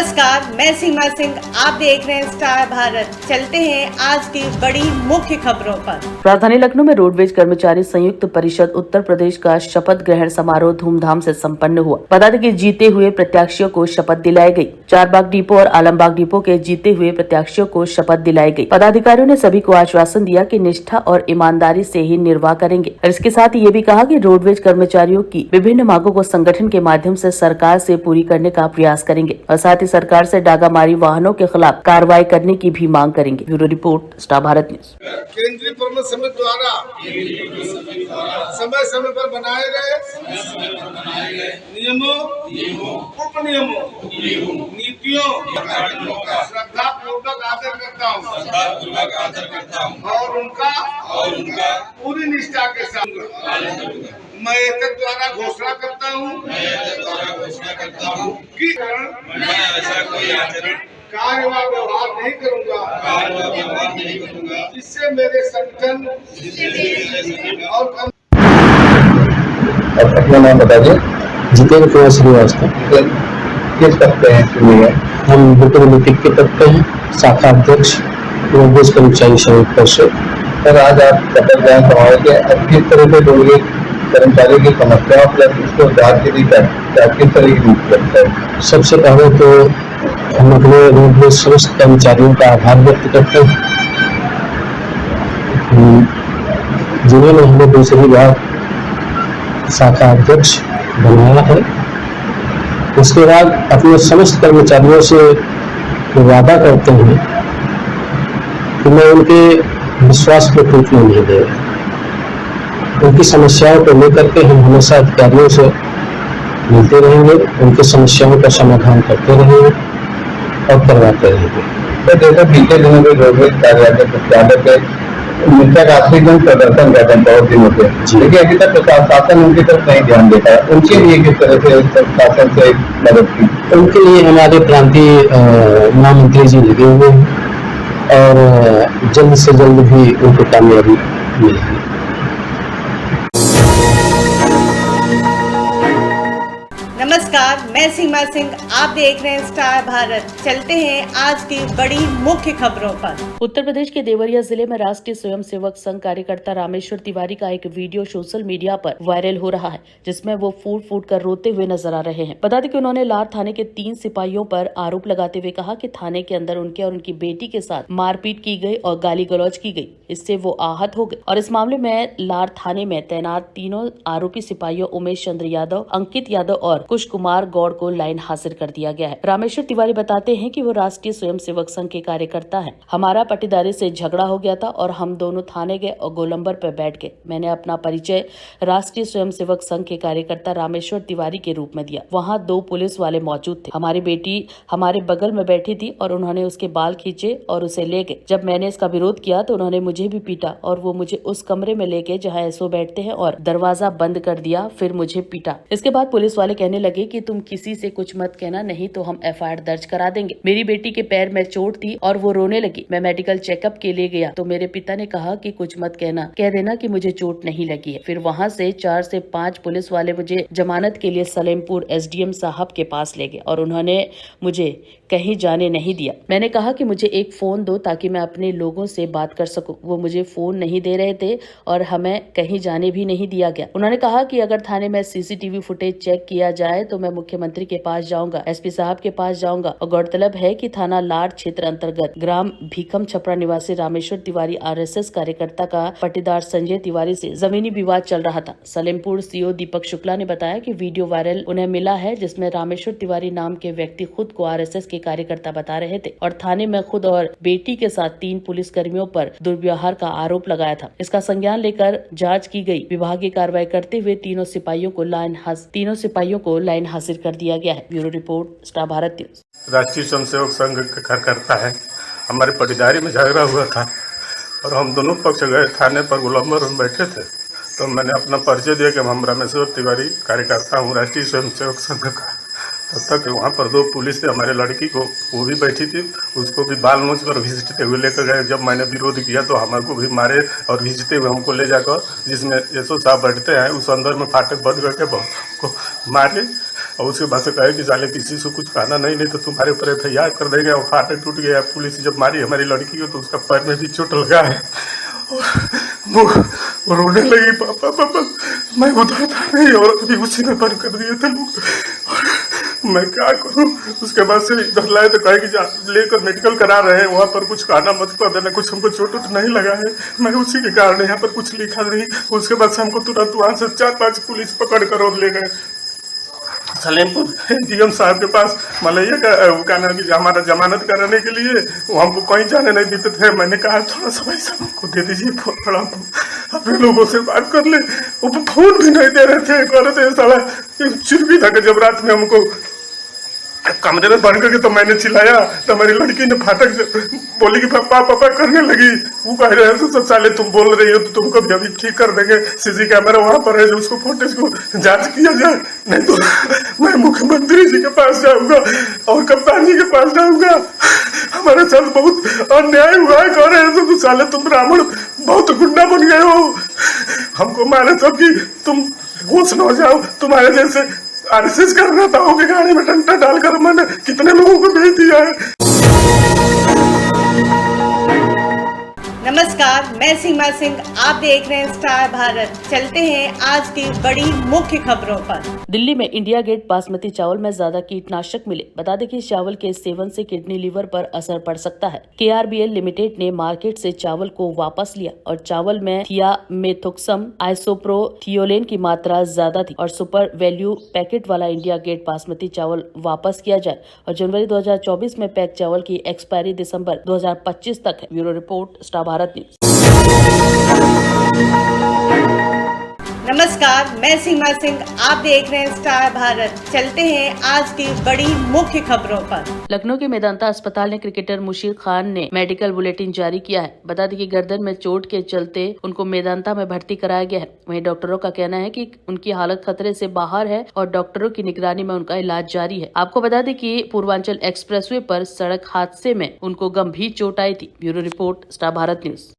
नमस्कार, मैं सीमा सिंह। आप देख रहे हैं स्टार भारत। चलते हैं आज की बड़ी मुख्य खबरों पर। राजधानी लखनऊ में रोडवेज कर्मचारी संयुक्त परिषद उत्तर प्रदेश का शपथ ग्रहण समारोह धूमधाम से संपन्न हुआ। बता दें कि जीते हुए प्रत्याशियों को शपथ दिलाई गई। चारबाग डिपो और आलमबाग डिपो के जीते हुए प्रत्याशियों को शपथ दिलाई गई। पदाधिकारियों ने सभी को आश्वासन दिया कि निष्ठा और ईमानदारी से ही निर्वाह करेंगे और इसके साथ ही ये भी कहा कि रोडवेज कर्मचारियों की विभिन्न मांगों को संगठन के माध्यम से सरकार से पूरी करने का प्रयास करेंगे और साथ ही सरकार से डागामारी वाहनों के खिलाफ कार्रवाई करने की भी मांग करेंगे। Bureau report, star Bharat news. केंद्रीय प्रमुख समिति द्वारा समय समय पर बनाए गए नियमों, उप नियमों, नीतियों का श्रद्धा पूर्वक आदर करता हूँ और उनका पूरी निष्ठा के साथ मैं एतद द्वारा घोषणा करता हूँ कि मैं ऐसा कोई आचरण कार्य व व्यवहार नहीं करूंगा जिससे मेरे संगठन और अपना नाम बताइए। जितेंद्र कुमार श्रीवास्तव। किस तबके हैं चुनिए? हम बुटोलिटिक के तबके हैं, शाखा अध्यक्ष रोडवेज कर्मचारी संयुक्त परिषद। सर, आज आप शपथ ग्रहण समारोह अब किस तरह से रोडवेज कर्मचारियों की समस्याओं प्लस उसको उद्धार के लिए किस तरह की रूप करता है? सबसे पहले तो हम अपने रोडवेज समस्त कर्मचारियों का आभार व्यक्त करते हैं जिन्होंने हमें दूसरी बार शाखा अध्यक्ष बनाया है। उसके बाद अपने समस्त कर्मचारियों से वादा करते हैं कि मैं उनके विश्वास को टूटने नहीं देगा। उनकी समस्याओं को लेकर के हम हमेशा अधिकारियों से मिलते रहेंगे, उनकी समस्याओं का समाधान करते रहेंगे और करवाते रहेंगे। तो जैसे बीते दिनों में रोडवेज कार्यालय मुख्यालय पे मित्र आखिरी दिन प्रदर्शन करते हैं बहुत दिनों से, लेकिन अभी तक प्रशासन उनकी तरफ नहीं ध्यान देता। उनके लिए किस तरह से प्रशासन से मदद की? उनके लिए हमारे प्रांतीय महामंत्री जी लगे हुए हैं और जल्द से जल्द भी उनको कामयाबी मिलेगी। नमस्कार, मैं सीमा सिंह। आप देख रहे हैं स्टार भारत। चलते हैं आज की बड़ी मुख्य खबरों पर। उत्तर प्रदेश के देवरिया जिले में राष्ट्रीय स्वयंसेवक संघ कार्यकर्ता रामेश्वर तिवारी का एक वीडियो सोशल मीडिया पर वायरल हो रहा है, जिसमें वो फूट फूट कर रोते हुए नजर आ रहे हैं। बता दें कि उन्होंने लार थाने के 3 सिपाहियों पर आरोप लगाते हुए कहा कि थाने के अंदर उनके और उनकी बेटी के साथ मारपीट की गई और गाली गलौज की गई, इससे वो आहत हो गए और इस मामले में लार थाने में तैनात तीनों आरोपी सिपाहियों उमेश चंद्र यादव, अंकित यादव और कुश कुमार गौड़ को लाइन हाजिर कर दिया गया है। रामेश्वर तिवारी बताते हैं कि वो राष्ट्रीय स्वयंसेवक संघ के कार्यकर्ता हैं। हमारा पट्टीदारी से झगड़ा हो गया था और हम दोनों थाने गए और गोलंबर पर बैठ गए। मैंने अपना परिचय राष्ट्रीय स्वयंसेवक संघ के कार्यकर्ता रामेश्वर तिवारी के रूप में दिया। वहाँ 2 पुलिस वाले मौजूद थे। हमारी बेटी हमारे बगल में बैठी थी और उन्होंने उसके बाल खींचे और उसे ले गए। जब मैंने इसका विरोध किया तो उन्होंने मुझे भी पीटा और वो मुझे उस कमरे में ले गए जहाँ एसओ बैठते हैं और दरवाजा बंद कर दिया, फिर मुझे पीटा। इसके बाद पुलिस वाले कहने लगे कि तुम किसी से कुछ मत कहना, नहीं तो हम एफआईआर दर्ज करा देंगे। मेरी बेटी के पैर में चोट थी और वो रोने लगी। मैं मेडिकल चेकअप के लिए गया तो मेरे पिता ने कहा कि कुछ मत कहना, कह देना कि मुझे चोट नहीं लगी है। फिर वहाँ से 4 से 5 पुलिस वाले मुझे जमानत के लिए सलेमपुर एसडीएम साहब के पास ले गए और उन्होंने मुझे कहीं जाने नहीं दिया। मैंने कहा कि मुझे एक फोन दो ताकि मैं अपने लोगों से बात कर सकूं। वो मुझे फोन नहीं दे रहे थे और हमें कहीं जाने भी नहीं दिया गया। उन्होंने कहा कि अगर थाने में सीसीटीवी फुटेज चेक किया जाए तो मैं मुख्यमंत्री के पास जाऊंगा, एसपी साहब के पास जाऊंगा। और गौरतलब है कि थाना लार क्षेत्र अंतर्गत ग्राम भीखम छपरा निवासी रामेश्वर तिवारी आरएसएस कार्यकर्ता का पट्टीदार संजय तिवारी से जमीनी विवाद चल रहा था। सलेमपुर सीओ दीपक शुक्ला ने बताया कि वीडियो वायरल उन्हें मिला है जिसमें रामेश्वर तिवारी नाम के व्यक्ति खुद को आरएसएस के कार्यकर्ता बता रहे थे और थाने में खुद और बेटी के साथ 3 पुलिस कर्मियों पर दुर्व्यवहार का आरोप लगाया था। इसका संज्ञान लेकर जांच की गई। विभागीय कार्रवाई करते हुए तीनों सिपाहियों को लाइन हाजिर कर दिया गया है। Bureau report, star Bharat news. राष्ट्रीय स्वयंसेवक संघ का कार्यकर्ता है। हमारे पट्टीदारी में झगड़ा हुआ था और हम दोनों पक्ष गए थाने पर, गोलंबर में बैठे थे तो मैंने अपना परिचय दिया कि हम रामेश्वर तिवारी कार्यकर्ता हूँ राष्ट्रीय स्वयंसेवक संघ का। तब तक वहाँ पर 2 पुलिस से हमारे लड़की को, वो भी बैठी थी, उसको भी बाल नोच कर घींचते हुए लेकर गए। जब मैंने विरोध किया तो हमारे को भी मारे और घींचते हुए हमको ले जाकर, जिसमें एसओ साहब बैठते हैं, उस अंदर में फाटक बंद करके बहुत को मारे और उसके बाद से कहे कि साले किसी से कुछ कहना नहीं तो तुम्हारे ऊपर FIR कर देंगे। और फाटक टूट गया, पुलिस जब मारी हमारी लड़की को तो उसका पैर में भी चोट लगा है और वो रोने लगी, पापा पापा। मैं उधर था नहीं और अभी उसी में बंद कर दिए थे लोग, और मैं क्या करूं। उसके बाद से इधर लाए तो कहे कि लेकर मेडिकल करा रहे हैं, वहाँ पर कुछ कहना मत कर देना, कुछ हमको चोट नहीं लगा है। मैं उसी के कारण यहाँ पर कुछ लिखा नहीं। उसके बाद से हमको तुरंत वहाँ से 4-5 पुलिस पकड़ कर और ले गए सलेमपुर DM साहब के पास, मलैया का नाम की हमारा जमानत कराने के लिए। वो हमको कहीं जाने नहीं देते थे। मैंने कहा थोड़ा सा पैसा हमको दे दीजिए, थोड़ा अपने लोगों से बात कर ले। वो फोन भी नहीं दे रहे थे, कह रहे थे साला चिर भी था कि जब रात में हमको कमरे में बंद करके तो मैंने चिल्लाया तो हमारी लड़की ने फाटक से बोली कि पापा पापा करने लगी। वो कह रहे हैं तो सब साले तुम बोल रही हो तो तुमको भी अभी ठीक कर देंगे, CC कैमरा वहां पर है, जो उसको फुटेज को जांच किया जाए, नहीं तो मैं मुख्यमंत्री जी के पास जाऊंगा और कप्तान जी के पास जाऊंगा। हमारे साथ बहुत अन्याय हुआ है। कह रहे हैं तो साले तुम ब्राह्मण बहुत गुंडा बन गए हो, हमको मारे तब कि तुम होश न हो जाओ। तुम्हारे जैसे RSS करना था होगी, गाड़ी में डंडा डालकर मैंने कितने लोगों को भेज दिया है। नमस्कार, मैं सीमा सिंह, आप देख रहे हैं स्टार भारत। चलते हैं आज की बड़ी मुख्य खबरों पर। दिल्ली में इंडिया गेट बासमती चावल में ज्यादा कीटनाशक मिले। बता दें कि इस चावल के सेवन से किडनी लीवर पर असर पड़ सकता है। KRBL लिमिटेड ने मार्केट से चावल को वापस लिया और चावल में थियामेथोक्सम आइसोप्रोथियोलेन की मात्रा ज्यादा थी और सुपर वैल्यू पैकेट वाला इंडिया गेट बासमती चावल वापस किया जाए और जनवरी 2024 में पैक चावल की एक्सपायरी दिसंबर 2025 तक है। Bureau report, star Bharat news. नमस्कार, मैं सीमा सिंह, आप देख रहे हैं स्टार भारत। चलते हैं आज की बड़ी मुख्य खबरों पर। लखनऊ के मेदांता अस्पताल ने क्रिकेटर मुशीर खान ने मेडिकल बुलेटिन जारी किया है। बता दें कि गर्दन में चोट के चलते उनको मेदांता में भर्ती कराया गया है। वहीं डॉक्टरों का कहना है कि उनकी हालत खतरे से बाहर है और डॉक्टरों की निगरानी में उनका इलाज जारी है। आपको बता दें कि पूर्वांचल एक्सप्रेसवे पर सड़क हादसे में उनको गंभीर चोट आई थी। Bureau report, star Bharat news.